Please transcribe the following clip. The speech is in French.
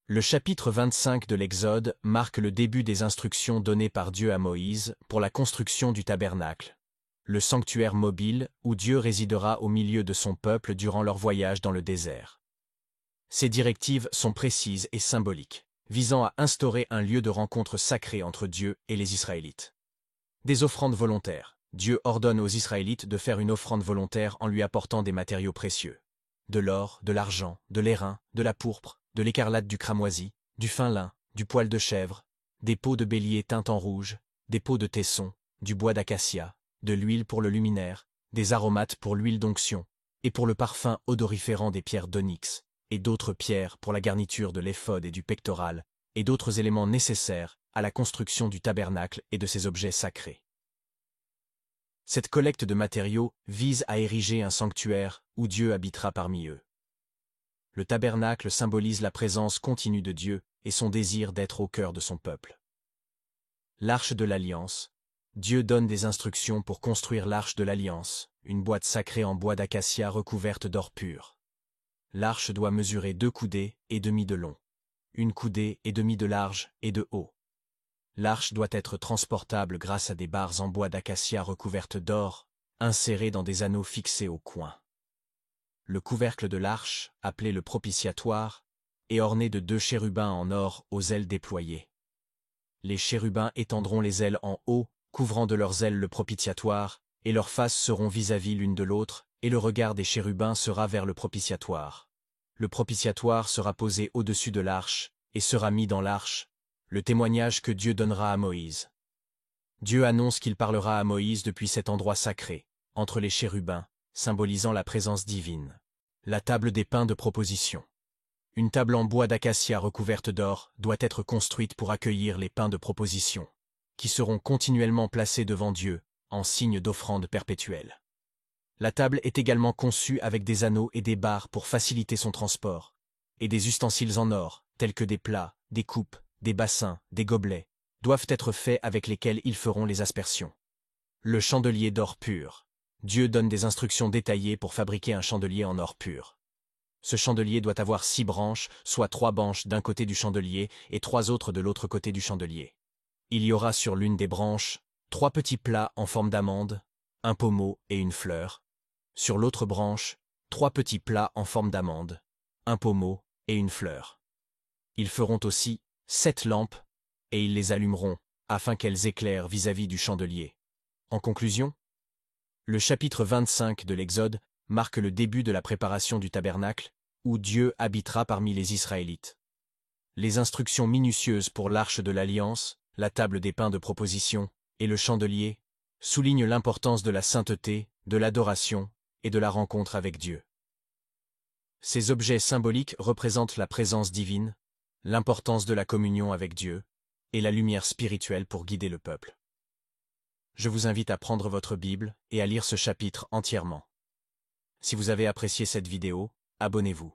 Le chapitre 25 de l'Exode marque le début des instructions données par Dieu à Moïse pour la construction du tabernacle, le sanctuaire mobile où Dieu résidera au milieu de son peuple durant leur voyage dans le désert. Ces directives sont précises et symboliques, visant à instaurer un lieu de rencontre sacré entre Dieu et les Israélites. Des offrandes volontaires. Dieu ordonne aux Israélites de faire une offrande volontaire en lui apportant des matériaux précieux. De l'or, de l'argent, de l'airain, de la pourpre, de l'écarlate du cramoisi, du fin lin, du poil de chèvre, des peaux de bélier teintes en rouge, des peaux de tesson, du bois d'acacia, de l'huile pour le luminaire, des aromates pour l'huile d'onction, et pour le parfum odoriférant des pierres d'onyx, et d'autres pierres pour la garniture de l'éphod et du pectoral, et d'autres éléments nécessaires à la construction du tabernacle et de ses objets sacrés. Cette collecte de matériaux vise à ériger un sanctuaire où Dieu habitera parmi eux. Le tabernacle symbolise la présence continue de Dieu et son désir d'être au cœur de son peuple. L'Arche de l'Alliance. Dieu donne des instructions pour construire l'Arche de l'Alliance, une boîte sacrée en bois d'acacia recouverte d'or pur. L'arche doit mesurer 2 coudées et demi de long, 1 coudée et demi de large et de haut. L'arche doit être transportable grâce à des barres en bois d'acacia recouvertes d'or, insérées dans des anneaux fixés au coin. Le couvercle de l'arche, appelé le propitiatoire, est orné de 2 chérubins en or aux ailes déployées. Les chérubins étendront les ailes en haut, couvrant de leurs ailes le propitiatoire, et leurs faces seront vis-à-vis l'une de l'autre, et le regard des chérubins sera vers le propitiatoire. Le propitiatoire sera posé au-dessus de l'arche, et sera mis dans l'arche, le témoignage que Dieu donnera à Moïse. Dieu annonce qu'il parlera à Moïse depuis cet endroit sacré, entre les chérubins, symbolisant la présence divine. La table des pains de proposition. Une table en bois d'acacia recouverte d'or doit être construite pour accueillir les pains de proposition, qui seront continuellement placés devant Dieu, en signe d'offrande perpétuelle. La table est également conçue avec des anneaux et des barres pour faciliter son transport, et des ustensiles en or, tels que des plats, des coupes, des bassins, des gobelets, doivent être faits avec lesquels ils feront les aspersions. Le chandelier d'or pur. Dieu donne des instructions détaillées pour fabriquer un chandelier en or pur. Ce chandelier doit avoir 6 branches, soit 3 branches d'un côté du chandelier et 3 autres de l'autre côté du chandelier. Il y aura sur l'une des branches 3 petits plats en forme d'amande, un pommeau et une fleur. Sur l'autre branche, 3 petits plats en forme d'amande, un pommeau et une fleur. Ils feront aussi 7 lampes, et ils les allumeront, afin qu'elles éclairent vis-à-vis du chandelier. En conclusion, le chapitre 25 de l'Exode marque le début de la préparation du tabernacle, où Dieu habitera parmi les Israélites. Les instructions minutieuses pour l'Arche de l'Alliance, la table des pains de proposition et le chandelier soulignent l'importance de la sainteté, de l'adoration et de la rencontre avec Dieu. Ces objets symboliques représentent la présence divine, l'importance de la communion avec Dieu et la lumière spirituelle pour guider le peuple. Je vous invite à prendre votre Bible et à lire ce chapitre entièrement. Si vous avez apprécié cette vidéo, abonnez-vous.